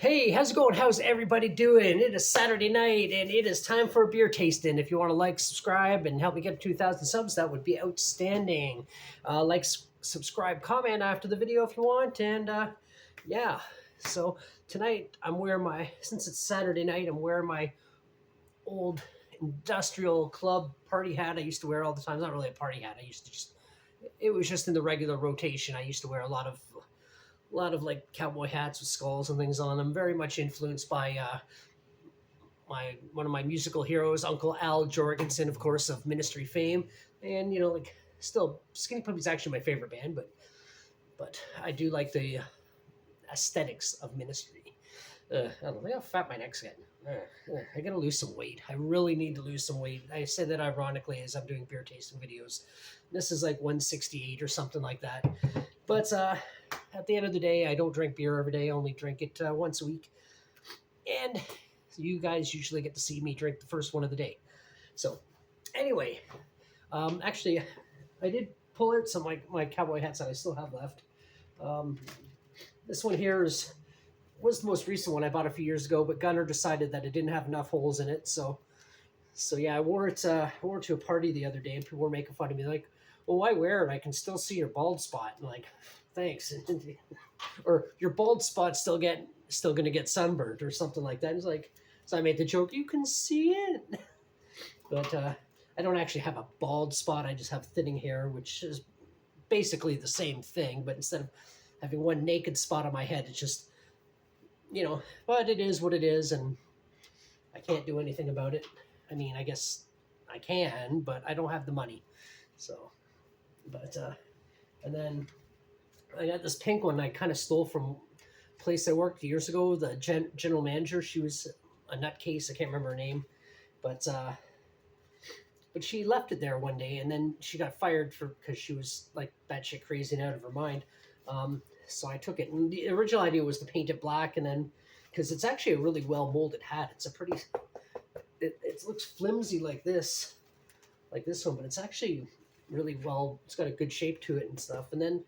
Hey, how's it going? How's everybody doing? It is Saturday night and it is time for a beer tasting. If you want to like, subscribe, and help me get 2,000 subs, that would be outstanding. Subscribe, comment after the video if you want. And yeah, so tonight I'm wearing since it's Saturday night, I'm wearing my old industrial club party hat I used to wear all the time. It's not really a party hat. It was just in the regular rotation. I used to wear a lot of like cowboy hats with skulls and things on them. Very much influenced by my one of my musical heroes, Uncle Al Jorgensen, of course, of Ministry fame. And like still, Skinny Puppy's actually my favorite band, but I do like the aesthetics of Ministry. I don't know, look how fat my neck's getting. I gotta lose some weight. I really need to lose some weight. I say that ironically as I'm doing beer tasting videos. This is like 168 or something like that. But at the end of the day, I don't drink beer every day. I only drink it once a week. And you guys usually get to see me drink the first one of the day. So anyway, actually, I did pull out some of my cowboy hats that I still have left. This one here was the most recent one I bought a few years ago, but Gunnar decided that it didn't have enough holes in it. So yeah, I wore it to a party the other day, and people were making fun of me, like, well, why wear it? I can still see your bald spot. And like, thanks. Or your bald spot's still going to get sunburned or something like that. It's like, so I made the joke, you can see it. But I don't actually have a bald spot. I just have thinning hair, which is basically the same thing. But instead of having one naked spot on my head, it's just, but it is what it is. And I can't do anything about it. I mean, I guess I can, but I don't have the money. So, but, and then I got this pink one I kind of stole from a place I worked years ago. The general manager, she was a nutcase. I can't remember her name, but she left it there one day, and then she got fired because she was like batshit crazy and out of her mind. So I took it, and the original idea was to paint it black, and then because it's actually a really well molded hat. It's a pretty, it looks flimsy like this one, but it's actually really well. It's got a good shape to it and stuff, and then.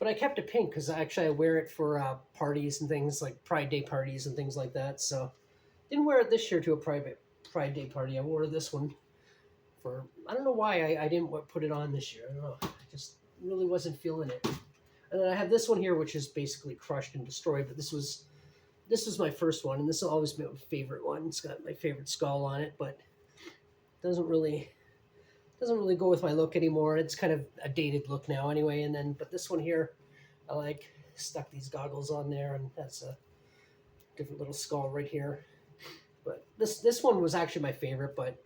But I kept it pink because I wear it for parties and things like Pride Day parties and things like that. So didn't wear it this year to a Pride Day party. I wore this one for, I don't know why I didn't put it on this year. I don't know. I just really wasn't feeling it. And then I have this one here, which is basically crushed and destroyed. But this was my first one, and this will always be my favorite one. It's got my favorite skull on it, but it doesn't really go with my look anymore. It's kind of a dated look now anyway. And then, but this one here, I stuck these goggles on there, and that's a different little skull right here. But this one was actually my favorite, but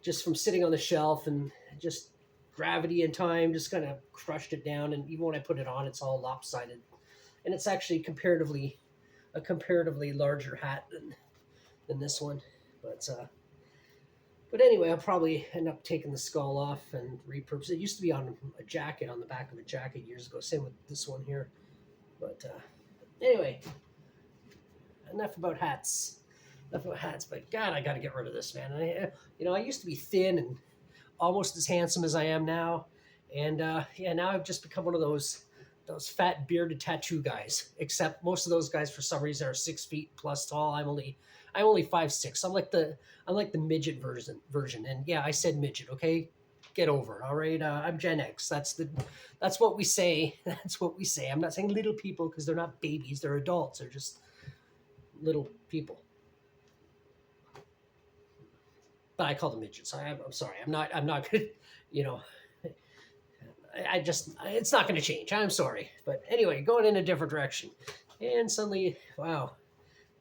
just from sitting on the shelf and just gravity and time just kind of crushed it down. And even when I put it on, it's all lopsided. And it's actually a comparatively larger hat than this one. But anyway, I'll probably end up taking the skull off and repurpose it. It used to be on a jacket, on the back of a jacket years ago. Same with this one here. But anyway, enough about hats. But God, I got to get rid of this, man. I used to be thin and almost as handsome as I am now. And now I've just become one of those fat bearded tattoo guys. Except most of those guys, for some reason, are 6 feet plus tall. I'm only 5'6". I'm like the midget version. And yeah, I said midget. Okay, get over it. All right, I'm Gen X. That's what we say. That's what we say. I'm not saying little people because they're not babies. They're adults. They're just little people. But I call them midgets. I'm sorry. I'm not good. It's not going to change. I'm sorry. But anyway, going in a different direction. And suddenly, wow,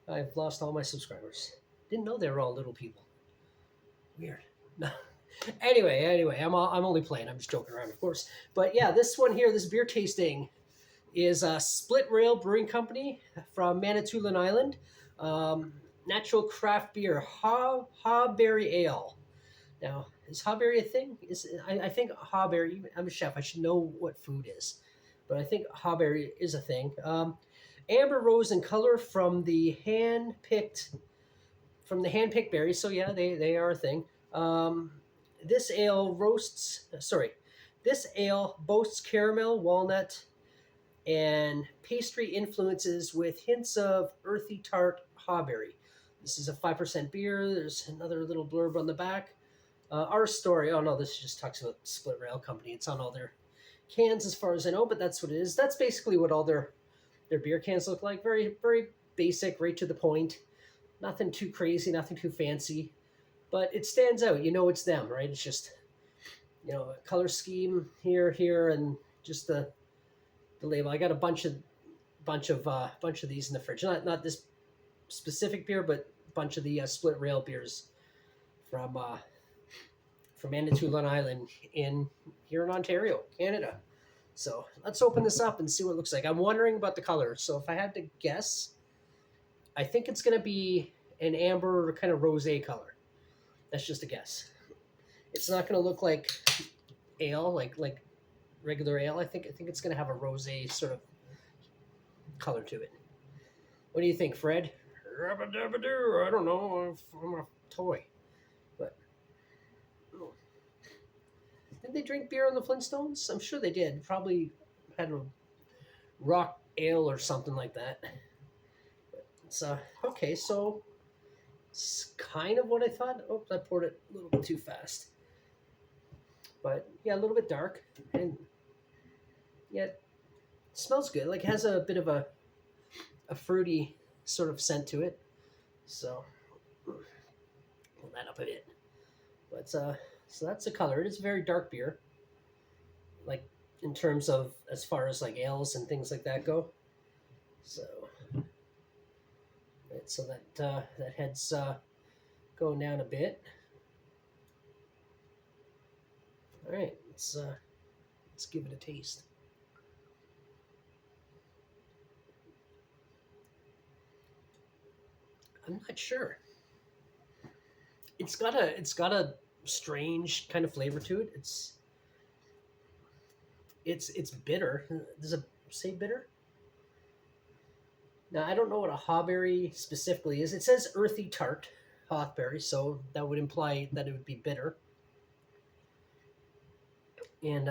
I've lost all my subscribers. Didn't know they were all little people. Weird. No. Anyway, I'm only playing. I'm just joking around, of course. But yeah, this one here, this beer tasting is Split Rail Brewing Company from Manitoulin Island. Natural craft beer, Hawberry Ale. Now, is Hawberry a thing? I think Hawberry, I'm a chef, I should know what food is. But I think Hawberry is a thing. Amber rose in color from the hand-picked berries. So yeah, they are a thing. This ale boasts caramel, walnut, and pastry influences with hints of earthy-tart Hawberry. This is a 5% beer. There's another little blurb on the back. Our story. Oh no, this just talks about Split Rail Company. It's on all their cans, as far as I know, but that's what it is. That's basically what all their beer cans look like. Very very basic, right to the point. Nothing too crazy, nothing too fancy, but it stands out. You know, it's them, right? It's just a color scheme here, and just the label. I got a bunch of these in the fridge. Not this specific beer, but a bunch of the Split Rail beers from Manitoulin Island here in Ontario, Canada. So let's open this up and see what it looks like. I'm wondering about the color. So if I had to guess, I think it's going to be an amber kind of rosé color. That's just a guess. It's not going to look like ale, like regular ale. I think it's going to have a rosé sort of color to it. What do you think, Fred? I don't know. I'm a toy. But did they drink beer on the Flintstones? I'm sure they did. Probably had a rock ale or something like that. It's okay, so it's kind of what I thought. Oh, I poured it a little bit too fast. But yeah, a little bit dark, and yet it smells good. Like, it has a bit of a fruity sort of scent to it. So pull that up a bit. But so that's the color. It is a very dark beer, like in terms of as far as like ales and things like that go. So so that head's going down a bit. All right, let's give it a taste. I'm not sure. It's got a strange kind of flavor to it. It's bitter. Does it say bitter? Now I don't know what a hawberry specifically is. It says earthy tart hawberry, so that would imply that it would be bitter. And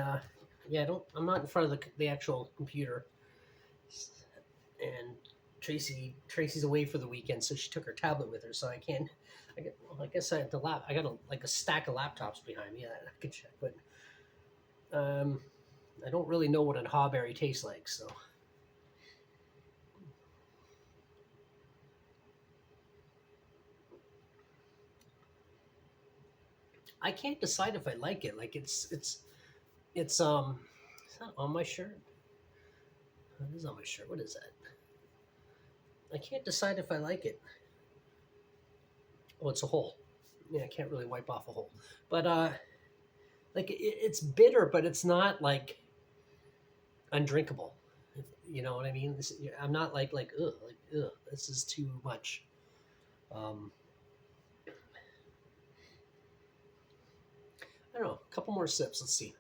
yeah, I'm not in front of the actual computer. And Tracy's away for the weekend, so she took her tablet with her, so I can't. I guess I got a stack of laptops behind me. I could check, but I don't really know what a hawberry tastes like, so. I can't decide if I like it. Like, it's not on my shirt. It is on my shirt. What is that? I can't decide if I like it. Oh, it's a hole. Yeah, I can't really wipe off a hole. But like it's bitter, but it's not like undrinkable. You know what I mean? I'm not like ugh, this is too much. I don't know. A couple more sips. Let's see.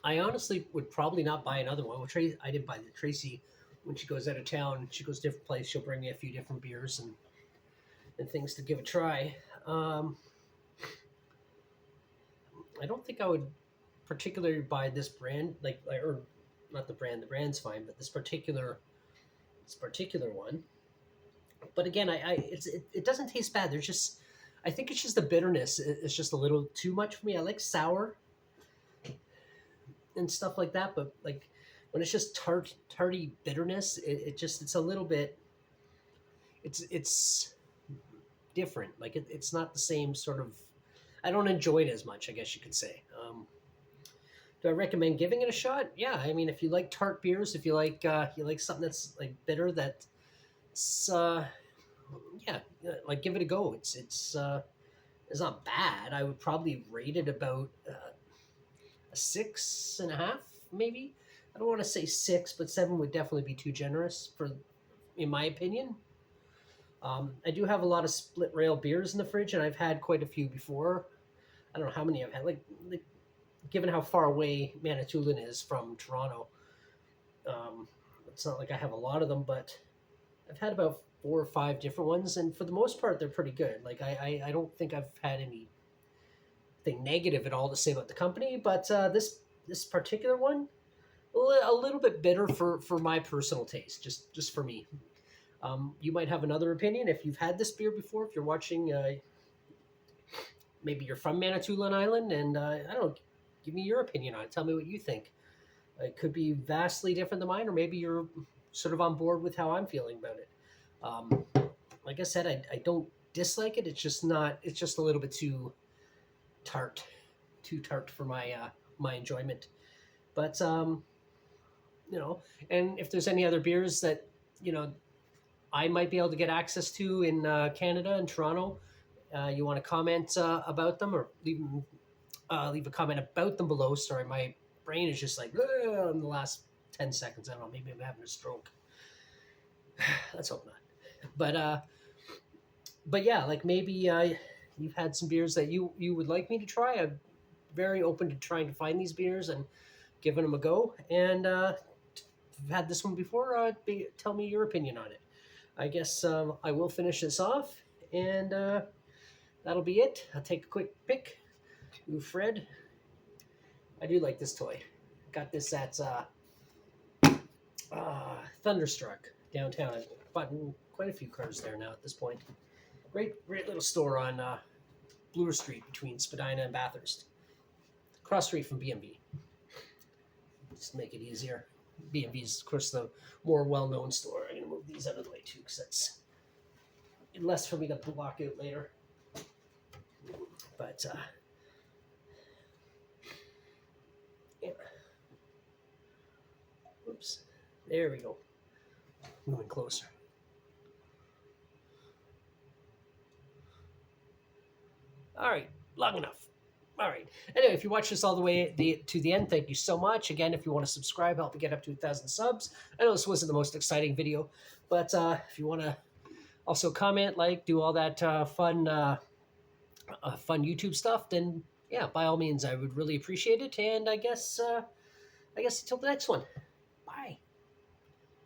I honestly would probably not buy another one. I didn't buy the Tracy when she goes out of town. She goes to different place. She'll bring me a few different beers and things to give a try. I don't think I would particularly buy this brand, or not the brand. The brand's fine, but this particular one. But again, it doesn't taste bad. I think it's just the bitterness. It's just a little too much for me. I like sour and stuff like that, but like when it's just tarty bitterness, it's a little bit. It's different. Like it's not the same sort of. I don't enjoy it as much, I guess you could say. Do I recommend giving it a shot? Yeah, I mean, if you like tart beers, if you like something that's like bitter, yeah, like give it a go. It's not bad. I would probably rate it about a 6.5, maybe. I don't want to say 6, but 7 would definitely be too generous in my opinion. I do have a lot of Split Rail beers in the fridge, and I've had quite a few before. I don't know how many I've had. Like given how far away Manitoulin is from Toronto, it's not like I have a lot of them, but I've had about 4 or 5 different ones, and for the most part, they're pretty good. Like I don't think I've had any anything negative at all to say about the company, but this particular one, a little bit bitter for my personal taste, just for me. You might have another opinion if you've had this beer before. If you're watching, maybe you're from Manitoulin Island, and I don't know, give me your opinion on it. Tell me what you think. It could be vastly different than mine, or maybe you're sort of on board with how I'm feeling about it. Like I said, I don't dislike it. It's just not. It's just a little bit tart, too tart for my enjoyment. But and if there's any other beers that I might be able to get access to in Canada and Toronto, you want to comment about them, or leave a comment about them below. Sorry, my brain is just like in the last 10 seconds. I don't know. Maybe I'm having a stroke. Let's hope not. But yeah, like maybe you've had some beers that you would like me to try. I'm very open to trying to find these beers and giving them a go. And if you've had this one before, tell me your opinion on it. I guess I will finish this off, and that'll be it. I'll take a quick pick. Ooh, Fred. I do like this toy. Got this at Thunderstruck downtown. I've bought quite a few cars there now at this point. Great little store on Bloor Street between Spadina and Bathurst. Cross street from B&B. Just to make it easier. B&B is, of course, the more well-known store. I'm going to move these out of the way, too, because that's less for me to block out later. But, yeah. Oops. There we go. Moving closer. All right. Long enough. All right. Anyway, if you watch this all the way to the end, thank you so much. Again, if you want to subscribe, help me get up to 1,000 subs. I know this wasn't the most exciting video, but if you want to also comment, like, do all that fun YouTube stuff, then yeah, by all means, I would really appreciate it. And I guess until the next one. Bye.